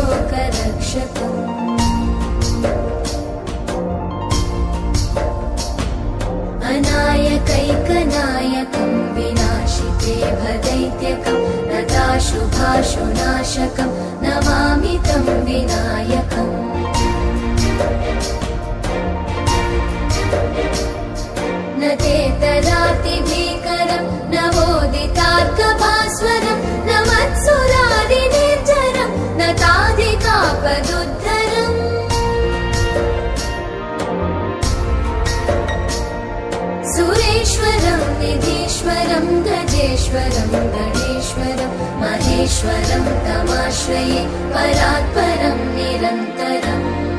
लोकरक्षकम् अनायकैकनायकं विनाशिते भदैत्यकं नताशुभाशुनाशकं नमामि तं विनायकम् न तेतरातिभीकरं नवोदितार्कभास्वरं न मत्सुरादिनिर्झरं न ताधिकापदुद्धरम् सुरेश्वरं निधीश्वरं गजेश्वरं गणेश्वरं महेश्वरं तमाश्रये परात्परं निरन्तरम्